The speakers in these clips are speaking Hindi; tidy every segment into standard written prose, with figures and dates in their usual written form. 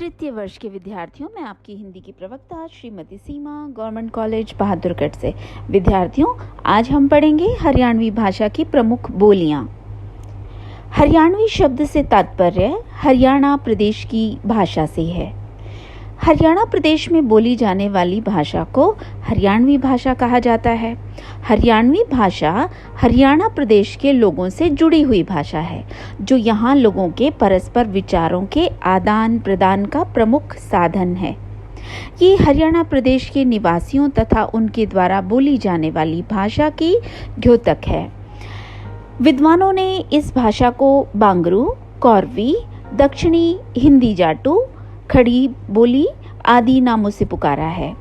तृतीय वर्ष के विद्यार्थियों, मैं आपकी हिंदी की प्रवक्ता श्रीमती सीमा, गवर्नमेंट कॉलेज बहादुरगढ़ से। विद्यार्थियों, आज हम पढ़ेंगे हरियाणवी भाषा की प्रमुख बोलियां। हरियाणवी शब्द से तात्पर्य हरियाणा प्रदेश की भाषा से है। हरियाणा प्रदेश में बोली जाने वाली भाषा को हरियाणवी भाषा कहा जाता है। हरियाणवी भाषा हरियाणा प्रदेश के लोगों से जुड़ी हुई भाषा है, जो यहाँ लोगों के परस्पर विचारों के आदान प्रदान का प्रमुख साधन है। ये हरियाणा प्रदेश के निवासियों तथा उनके द्वारा बोली जाने वाली भाषा की द्योतक है। विद्वानों ने इस भाषा को बांगरू, कौरवी, दक्षिणी हिंदी जाटू, खड़ी बोली आदि नामों से पुकारा है।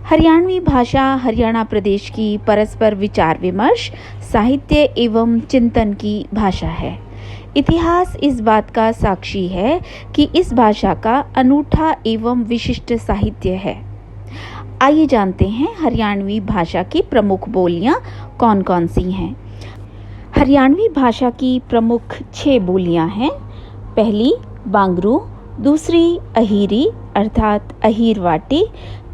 हरियाणवी भाषा हरियाणा प्रदेश की परस्पर विचार विमर्श, साहित्य एवं चिंतन की भाषा है। इतिहास इस बात का साक्षी है कि इस भाषा का अनूठा एवं विशिष्ट साहित्य है। आइए जानते हैं हरियाणवी भाषा की प्रमुख बोलियां कौन कौन सी हैं। हरियाणवी भाषा की प्रमुख 6 बोलियां हैं। पहली बांगरू, दूसरी अहीरी अर्थात अहीरवाटी,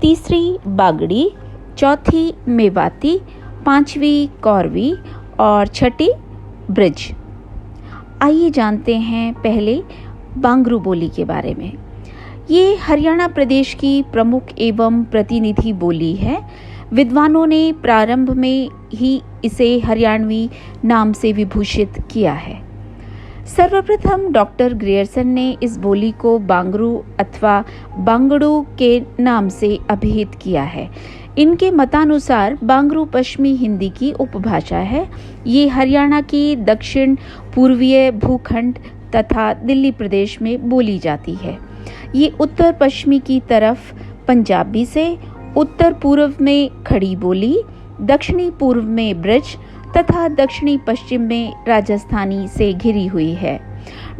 तीसरी बागड़ी, चौथी मेवाती, 5वीं कौरवी और छठी ब्रिज। आइए जानते हैं पहले बांगरू बोली के बारे में। ये हरियाणा प्रदेश की प्रमुख एवं प्रतिनिधि बोली है। विद्वानों ने प्रारंभ में ही इसे हरियाणवी नाम से विभूषित किया है। सर्वप्रथम डॉक्टर ग्रियर्सन ने इस बोली को बांगरू अथवा बांगड़ू के नाम से अभिहित किया है। इनके मतानुसार बांगरू पश्चिमी हिंदी की उपभाषा है। ये हरियाणा की दक्षिण पूर्वीय भूखंड तथा दिल्ली प्रदेश में बोली जाती है। ये उत्तर पश्चिमी की तरफ पंजाबी से, उत्तर पूर्व में खड़ी बोली, दक्षिणी पूर्व में ब्रिज तथा दक्षिणी पश्चिम में राजस्थानी से घिरी हुई है।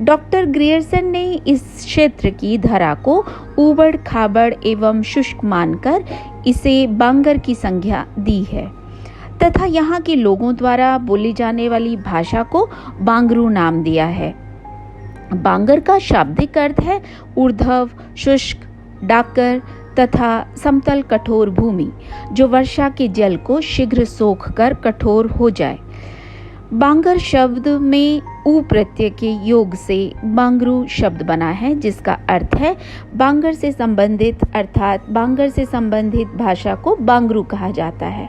डॉक्टर ग्रियर्सन ने इस क्षेत्र की धरा को ऊबड़ खाबड़ एवं शुष्क मानकर इसे बांगर की संज्ञा दी है तथा यहाँ के लोगों द्वारा बोली जाने वाली भाषा को बांगरू नाम दिया है। बांगर का शाब्दिक अर्थ है ऊर्ध्व, शुष्क, डाकर तथा समतल कठोर भूमि, जो वर्षा के जल को शीघ्र सोख कर कठोर हो जाए। बांगर शब्द में ऊ प्रत्यय के योग से बांगरू शब्द बना है, जिसका अर्थ है बांगर से संबंधित, अर्थात बांगर से संबंधित भाषा को बांगरू कहा जाता है।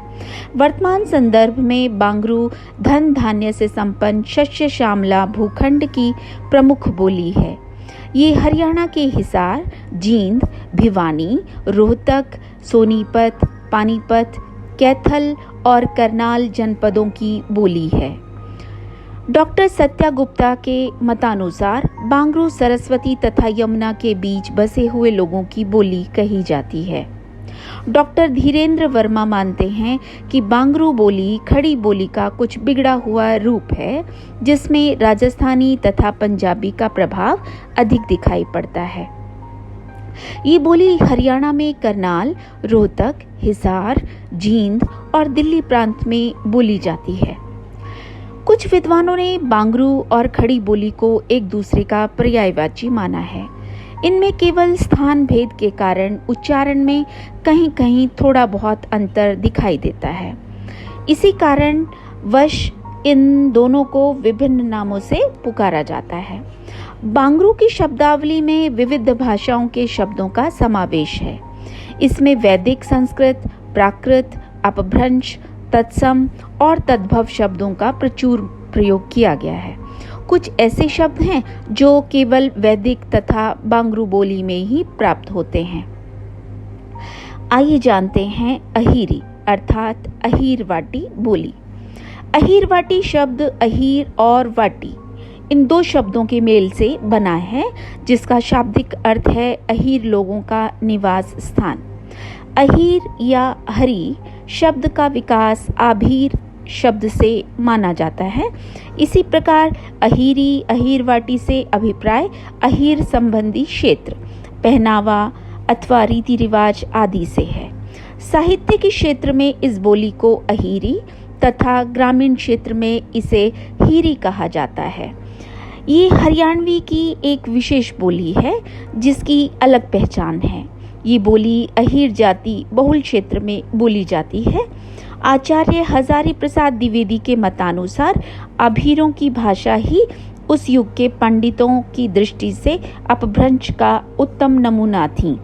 वर्तमान संदर्भ में बांगरू धन धान्य से संपन्न शस्य श्यामला भूखंड की प्रमुख बोली है। ये हरियाणा के हिसार, जींद, भिवानी, रोहतक, सोनीपत, पानीपत, कैथल और करनाल जनपदों की बोली है। डॉक्टर सत्या गुप्ता के मतानुसार बांगरू सरस्वती तथा यमुना के बीच बसे हुए लोगों की बोली कही जाती है। डॉक्टर धीरेन्द्र वर्मा मानते हैं कि बांगरू बोली खड़ी बोली का कुछ बिगड़ा हुआ रूप है, जिसमें राजस्थानी तथा पंजाबी का प्रभाव अधिक दिखाई पड़ता है। ये बोली हरियाणा में करनाल, रोहतक, हिसार, जींद और दिल्ली प्रांत में बोली जाती है। कुछ विद्वानों ने बांगरू और खड़ी बोली को एक दूसरे का पर्यायवाची माना है। इनमें केवल स्थान भेद के कारण उच्चारण में कहीं कहीं थोड़ा बहुत अंतर दिखाई देता है। इसी कारण वश इन दोनों को विभिन्न नामों से पुकारा जाता है। बांगरू की शब्दावली में विविध भाषाओं के शब्दों का समावेश है। इसमें वैदिक संस्कृत, प्राकृत, अपभ्रंश, तत्सम और तद्भव शब्दों का प्रचुर प्रयोग किया गया है। कुछ ऐसे शब्द हैं जो केवल वैदिक तथा बांगरू बोली में ही प्राप्त होते हैं। आइए जानते हैं अहीरी अर्थात अहीरवाटी बोली। अहीरवाटी शब्द अहीर और वाटी इन 2 शब्दों के मेल से बना है, जिसका शाब्दिक अर्थ है अहीर लोगों का निवास स्थान। अहीर या हरी शब्द का विकास आभीर शब्द से माना जाता है। इसी प्रकार अहीरी, अहीरवाटी से अभिप्राय अहीर संबंधी क्षेत्र, पहनावा अथवा रीति रिवाज आदि से है। साहित्य के क्षेत्र में इस बोली को अहीरी तथा ग्रामीण क्षेत्र में इसे हीरी कहा जाता है। ये हरियाणवी की एक विशेष बोली है जिसकी अलग पहचान है। ये बोली अहीर जाति बहुल क्षेत्र में बोली जाती है। आचार्य हजारी प्रसाद द्विवेदी के मतानुसार अभीरों की भाषा ही उस युग के पंडितों की दृष्टि से अपभ्रंश का उत्तम नमूना थी।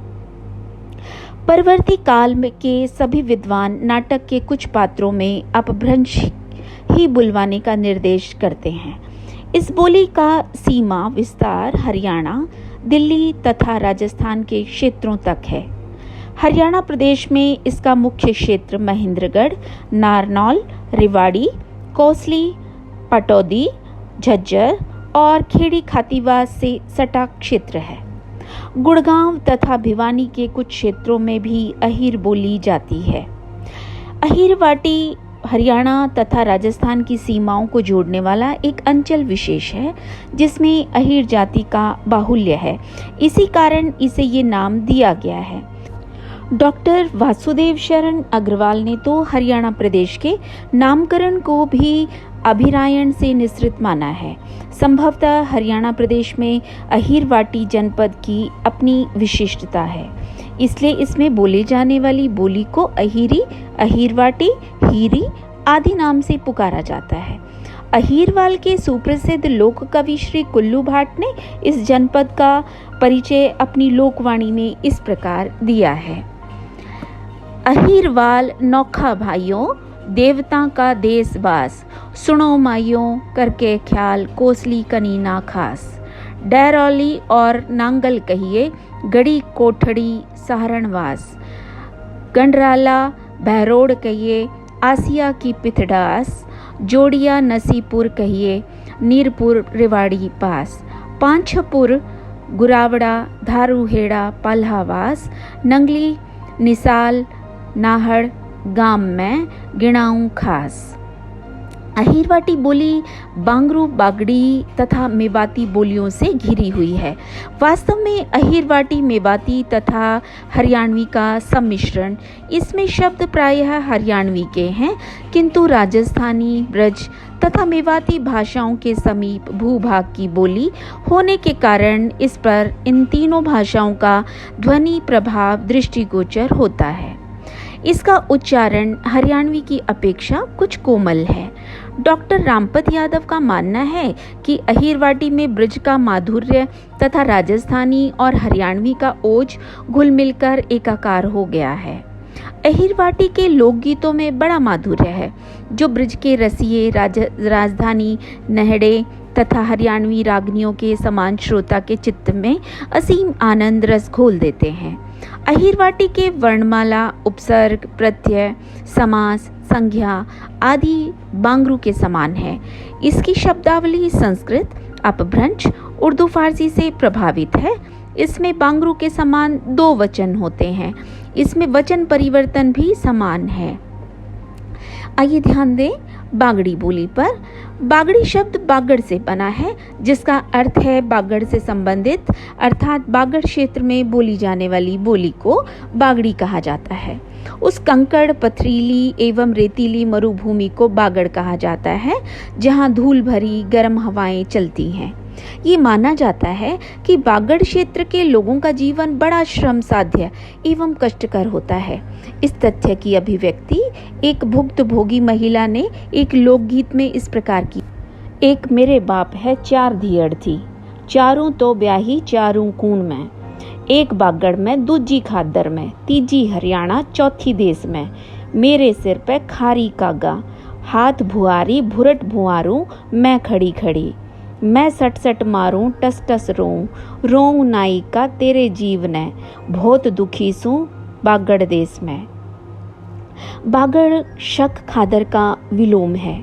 परवर्ती काल के सभी विद्वान नाटक के कुछ पात्रों में अपभ्रंश ही बुलवाने का निर्देश करते हैं। इस बोली का सीमा विस्तार हरियाणा, दिल्ली तथा राजस्थान के क्षेत्रों तक है। हरियाणा प्रदेश में इसका मुख्य क्षेत्र महेंद्रगढ़, नारनौल, रेवाड़ी, कोसली, पटौदी, झज्जर और खेड़ी खातीवास से सटा क्षेत्र है। गुड़गांव तथा भिवानी के कुछ क्षेत्रों में भी अहीर बोली जाती है। अहीरवाटी हरियाणा तथा राजस्थान की सीमाओं को जोड़ने वाला एक अंचल विशेष है जिसमें अहीर जाति का बाहुल्य है। इसी कारण इसे ये नाम दिया गया है। डॉक्टर वासुदेव शरण अग्रवाल ने तो हरियाणा प्रदेश के नामकरण को भी अभिरायण से निसृत माना है। संभवतः हरियाणा प्रदेश में अहीरवाटी जनपद की अपनी विशिष्टता है, इसलिए इसमें बोले जाने वाली बोली को अहीरी, अहीरवाटी, हीरी आदि नाम से पुकारा जाता है। अहीरवाल के सुप्रसिद्ध लोक कवि श्री कुल्लू भाट ने इस जनपद का परिचय अपनी लोकवाणी में इस प्रकार दिया है। अहीरवाल नौखा भाइयों, देवता का देश बास, सुनो माइयों करके ख्याल कोसली कनीना खास। डैरौली और नांगल कहिए, गड़ी कोठड़ी सहारणवास। गंडराला बहरोड़ कहिए, आसिया की पिथडास। जोड़िया नसीपुर कहिए, नीरपुर रेवाड़ी पास। पांचपुर गुरावड़ा धारूहेड़ा पाल्हावास। नंगली निसाल नाहड़ गांव में गिणाऊं खास। अहीरवाटी बोली बांगरू, बागड़ी तथा मेवाती बोलियों से घिरी हुई है। वास्तव में अहीरवाटी मेवाती तथा हरियाणवी का सम्मिश्रण, इसमें शब्द प्रायः हरियाणवी के हैं, किंतु राजस्थानी, ब्रज तथा मेवाती भाषाओं के समीप भूभाग की बोली होने के कारण इस पर इन तीनों भाषाओं का ध्वनि प्रभाव दृष्टिगोचर होता है। इसका उच्चारण हरियाणवी की अपेक्षा कुछ कोमल है। डॉक्टर रामपत यादव का मानना है कि अहीरवाटी में ब्रज का माधुर्य तथा राजस्थानी और हरियाणवी का ओज घुल मिलकर एकाकार हो गया है। अहीरवाटी के लोकगीतों में बड़ा माधुर्य है, जो ब्रज के रसिए, राजधानी नहड़े तथा हरियाणवी रागनियों के समान श्रोता के चित्त में असीम आनंद रस घोल देते हैं। अहीरवाटी के वर्णमाला, उपसर्ग, प्रत्यय, समास, संज्ञा आदि बांगरू के समान है। इसकी शब्दावली संस्कृत, अपभ्रंश, उर्दू फारसी से प्रभावित है। इसमें बांगरू के समान दो वचन होते हैं। इसमें वचन परिवर्तन भी समान है। आइए ध्यान दें बागड़ी बोली पर। बागड़ी शब्द बागड़ से बना है, जिसका अर्थ है बागड़ से संबंधित, अर्थात बागड़ क्षेत्र में बोली जाने वाली बोली को बागड़ी कहा जाता है। उस कंकड़, पथरीली एवं रेतीली मरुभूमि को बागड़ कहा जाता है, जहां धूल भरी गर्म हवाएं चलती हैं। ये माना जाता है कि बागड़ क्षेत्र के लोगों का जीवन बड़ा श्रम साध्य एवं कष्टकर होता है। इस तथ्य की अभिव्यक्ति एक भुक्तभोगी महिला ने एक लोकगीत में इस प्रकार की। एक मेरे बाप है 4 धियड़ थी, चारों तो ब्याही चारों कून में। एक बागड़ में, दूजी खादर में, तीजी हरियाणा, चौथी देश में। मेरे सिर पे खारी कागा, हाथ भुआरी भुरट भुआरूं, मैं खड़ी खड़ी। मैं सट सट मारूं, टस टस रोऊं नाई का तेरे जीव ने, बहुत दुखी सूं बागड़ देश में। बागड़ शक खादर का विलोम है।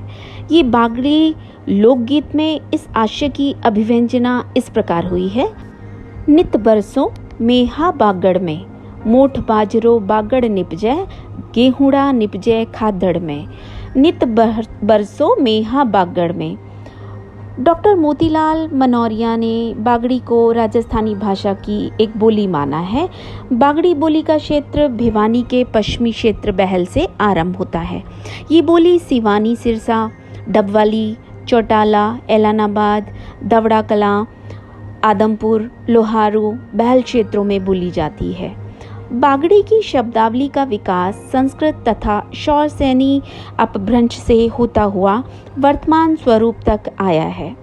ये बागड़ी लोकगीत में इस आशय की अभिव्यंजना इस प्रकार हुई है। नित बरसों मेहा बागड़ में, मोठ बाजरो बागड़ निपजै, गेहूड़ा निपजै खादड़ में। नित बरसों मेहा बागड़ में। डॉक्टर मोतीलाल मनौरिया ने बागड़ी को राजस्थानी भाषा की एक बोली माना है। बागड़ी बोली का क्षेत्र भिवानी के पश्चिमी क्षेत्र बहल से आरंभ होता है। ये बोली सिवानी, सिरसा, डबवाली, चौटाला, एलानाबाद, दवड़ा कलां, आदमपुर, लोहारू, बहल क्षेत्रों में बोली जाती है। बागड़ी की शब्दावली का विकास संस्कृत तथा शौरसेनी अपभ्रंश से होता हुआ वर्तमान स्वरूप तक आया है।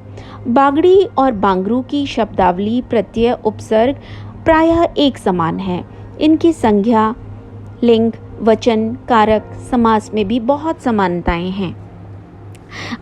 बागड़ी और बांगरू की शब्दावली प्रत्यय उपसर्ग प्रायः एक समान है। इनकी संज्ञा, लिंग, वचन, कारक, समास में भी बहुत समानताएं हैं।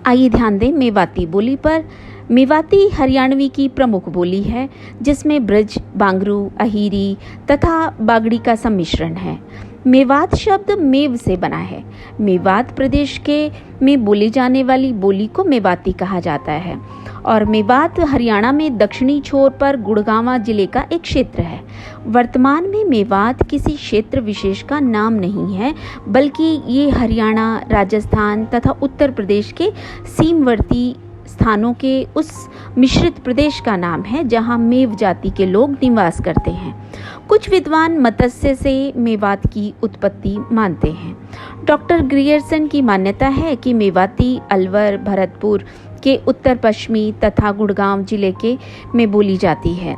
आइए ध्यान दें मेवाती बोली पर। मेवाती हरियाणवी की प्रमुख बोली है, जिसमें ब्रज, बांगरू, अहीरी तथा बागड़ी का सम्मिश्रण है। मेवात शब्द मेव से बना है। मेवात प्रदेश के में बोली जाने वाली बोली को मेवाती कहा जाता है और मेवात हरियाणा में दक्षिणी छोर पर गुड़गांव जिले का एक क्षेत्र है। वर्तमान में मेवात किसी क्षेत्र विशेष का नाम नहीं है, बल्कि ये हरियाणा, राजस्थान तथा उत्तर प्रदेश के सीमवर्ती स्थानों के उस मिश्रित प्रदेश का नाम है जहां मेव जाति के लोग निवास करते हैं। कुछ विद्वान मत्स्य से मेवात की उत्पत्ति मानते हैं। डॉक्टर ग्रियर्सन की मान्यता है कि मेवाती अलवर, भरतपुर के उत्तर पश्चिमी तथा गुड़गांव जिले के में बोली जाती है।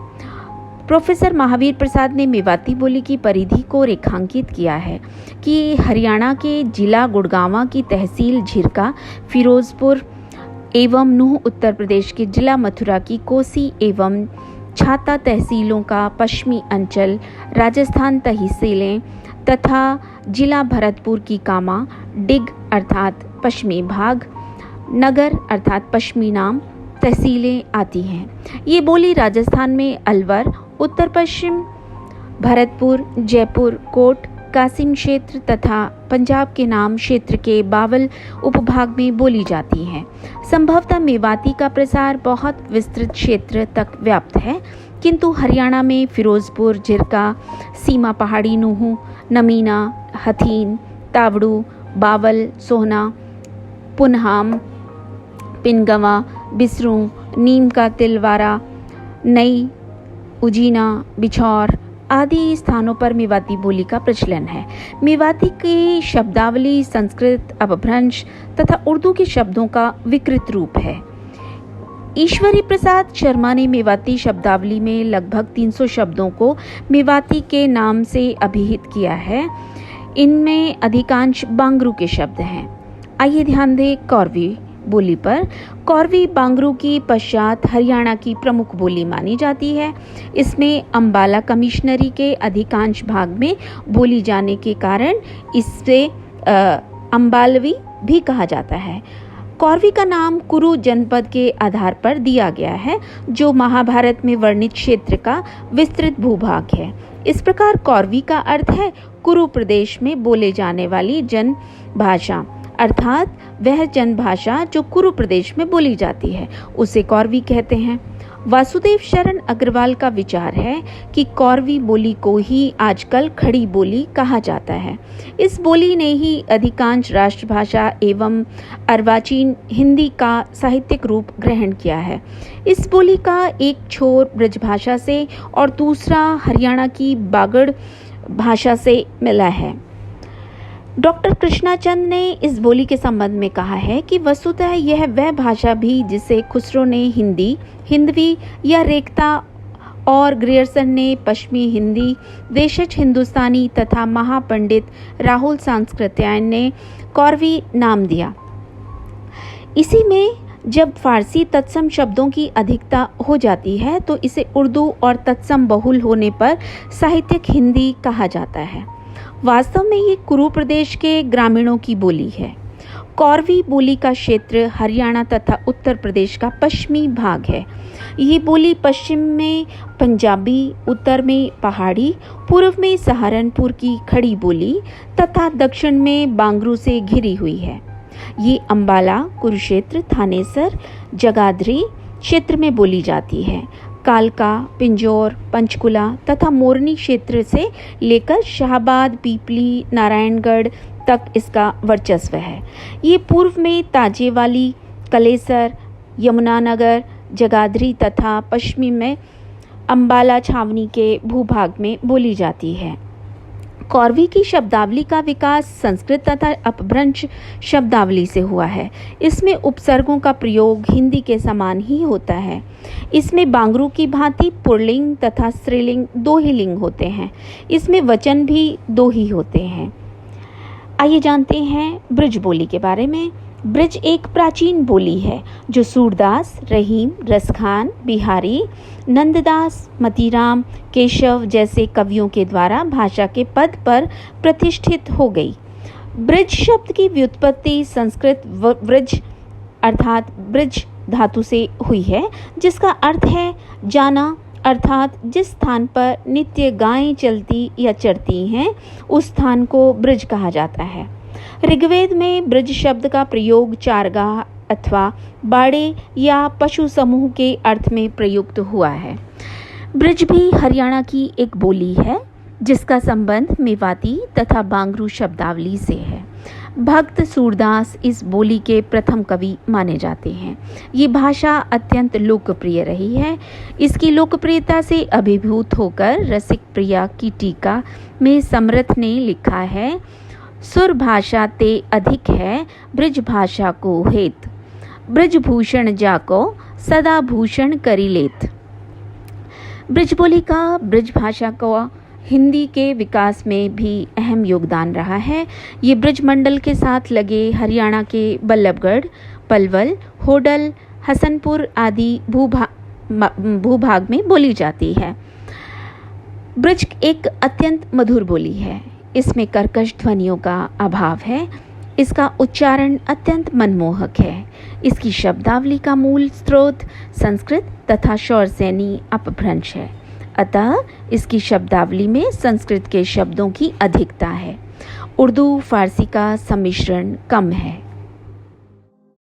प्रोफेसर महावीर प्रसाद ने मेवाती बोली की परिधि को रेखांकित किया है कि हरियाणा के जिला गुड़गांव की तहसील झिरका, फिरोजपुर एवं नूह उत्तर प्रदेश के जिला मथुरा की कोसी एवं छाता तहसीलों का पश्चिमी अंचल, राजस्थान तहसीलें तथा जिला भरतपुर की कामा, डिग अर्थात पश्चिमी भाग, नगर अर्थात पश्चिमी नाम तहसीलें आती हैं। ये बोली राजस्थान में अलवर, उत्तर पश्चिम भरतपुर, जयपुर, कोट, कासिम क्षेत्र तथा पंजाब के नाम क्षेत्र के बावल उपभाग में बोली जाती है। संभवतः मेवाती का प्रसार बहुत विस्तृत क्षेत्र तक व्याप्त है, किंतु हरियाणा में फिरोजपुर, झिरका, सीमा पहाड़ी, नूह, नमीना, हथीन, तावड़ू, बावल, सोहना, पुनहाम, पिनगवा, बिसरू, नीम का तिलवारा, नई, उजीना, बिछौर आदि स्थानों पर मेवाती बोली का प्रचलन है। मेवाती की शब्दावली संस्कृत अपभ्रंश तथा उर्दू के शब्दों का विकृत रूप है। ईश्वरी प्रसाद शर्मा ने मेवाती शब्दावली में लगभग 300 शब्दों को मेवाती के नाम से अभिहित किया है। इनमें अधिकांश बांगरू के शब्द हैं। आइए ध्यान दें कौरवी बोली पर। कौरवी बांगरू की पश्चात हरियाणा की प्रमुख बोली मानी जाती है। इसमें अंबाला कमिश्नरी के अधिकांश भाग में बोली जाने के कारण इससे अंबालवी भी कहा जाता है। कौरवी का नाम कुरु जनपद के आधार पर दिया गया है, जो महाभारत में वर्णित क्षेत्र का विस्तृत भूभाग है। इस प्रकार कौरवी का अर्थ है कुरु प्रदेश में बोले जाने वाली जन भाषा, अर्थात वह जनभाषा जो कुरु प्रदेश में बोली जाती है उसे कौरवी कहते हैं। वासुदेव शरण अग्रवाल का विचार है कि कौरवी बोली को ही आजकल खड़ी बोली कहा जाता है। इस बोली ने ही अधिकांश राष्ट्रभाषा एवं अर्वाचीन हिंदी का साहित्यिक रूप ग्रहण किया है। इस बोली का एक छोर ब्रजभाषा से और दूसरा हरियाणा की बागड़ भाषा से मिला है। डॉक्टर कृष्णाचंद ने इस बोली के संबंध में कहा है कि वस्तुतः यह वह भाषा भी जिसे खुसरो ने हिंदी, हिंदवी या रेखता और ग्रियर्सन ने पश्चिमी हिंदी, देशज हिंदुस्तानी तथा महापंडित राहुल सांस्कृत्यायन ने कौरवी नाम दिया। इसी में जब फारसी तत्सम शब्दों की अधिकता हो जाती है तो इसे उर्दू और तत्सम बहुल होने पर साहित्यिक हिंदी कहा जाता है। वास्तव में ये कुरु प्रदेश के ग्रामीणों की बोली है। कौरवी बोली का क्षेत्र हरियाणा तथा उत्तर प्रदेश का पश्चिमी भाग है। ये बोली पश्चिम में पंजाबी, उत्तर में पहाड़ी, पूर्व में सहारनपुर की खड़ी बोली तथा दक्षिण में बांगरू से घिरी हुई है। ये अंबाला, कुरुक्षेत्र, थानेसर, जगाधरी क्षेत्र में बोली जाती है। कालका, पिंजौर, पंचकुला तथा मोरनी क्षेत्र से लेकर शाहबाद, पीपली, नारायणगढ़ तक इसका वर्चस्व है। ये पूर्व में ताजेवाली, कलेसर, यमुनानगर, जगाधरी तथा पश्चिमी में अंबाला छावनी के भूभाग में बोली जाती है। कौरवी की शब्दावली का विकास संस्कृत तथा अपभ्रंश शब्दावली से हुआ है। इसमें उपसर्गों का प्रयोग हिंदी के समान ही होता है। इसमें बांगरू की भांति पुल्लिंग तथा स्त्रीलिंग दो ही लिंग होते हैं। इसमें वचन भी दो ही होते हैं। आइए जानते हैं ब्रज बोली के बारे में। ब्रज एक प्राचीन बोली है जो सूरदास, रहीम, रसखान, बिहारी, नंददास, मतीराम, केशव जैसे कवियों के द्वारा भाषा के पद पर प्रतिष्ठित हो गई। ब्रज शब्द की व्युत्पत्ति संस्कृत व्रज अर्थात ब्रज धातु से हुई है, जिसका अर्थ है जाना, अर्थात जिस स्थान पर नित्य गायें चलती या चरती हैं उस स्थान को ब्रज कहा जाता है। ऋग्वेद में ब्रज शब्द का प्रयोग चारगाह अथवा बाड़े या पशु समूह के अर्थ में प्रयुक्त हुआ है। ब्रज भी हरियाणा की एक बोली है जिसका संबंध मेवाती तथा बांगरू शब्दावली से है। भक्त सूरदास इस बोली के प्रथम कवि माने जाते हैं। ये भाषा अत्यंत लोकप्रिय रही है। इसकी लोकप्रियता से अभिभूत होकर रसिक प्रिया की टीका में समर्थ ने लिखा है, सुर भाषा ते अधिक है ब्रज भाषा को हेत, ब्रजभूषण जाको सदा भूषण करी लेत। ब्रजबोली का ब्रज भाषा को हिंदी के विकास में भी अहम योगदान रहा है। ये ब्रज मंडल के साथ लगे हरियाणा के बल्लभगढ़, पलवल, होडल, हसनपुर आदि भूभाग में बोली जाती है। ब्रज एक अत्यंत मधुर बोली है। इसमें कर्कश ध्वनियों का अभाव है। इसका उच्चारण अत्यंत मनमोहक है। इसकी शब्दावली का मूल स्रोत संस्कृत तथा शौरसेनी अपभ्रंश है। अतः इसकी शब्दावली में संस्कृत के शब्दों की अधिकता है। उर्दू फारसी का सम्मिश्रण कम है।